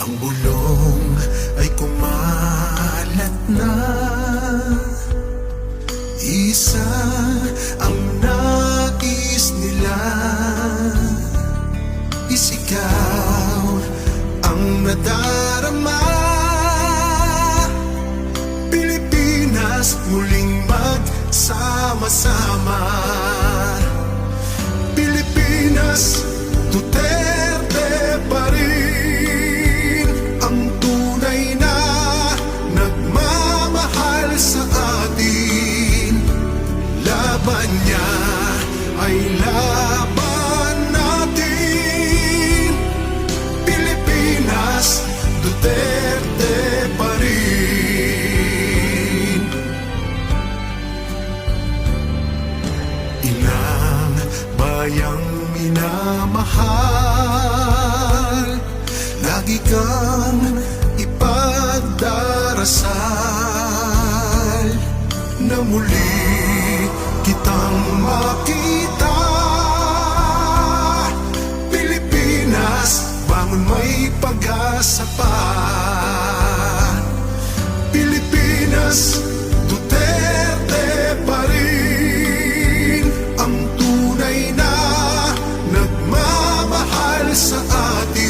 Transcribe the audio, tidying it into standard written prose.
Ang bulong ay kumalat na, isa ang nais nila, isigaw ang nadarama. Pilipinas muling magsama-sama. Pilipinas, Duterte pa rin ang tunay na nagmamahal sa atin. Laban niya ay laban natin. Pilipinas, Duterte pa rin. Ilang bayang minamahal, lagi kang ipagdarasal na muli kitang makita. Pilipinas, bangon, may pag-asa pa. Pilipinas, Duterte pa rin ang tunay na nagmamahal sa atin.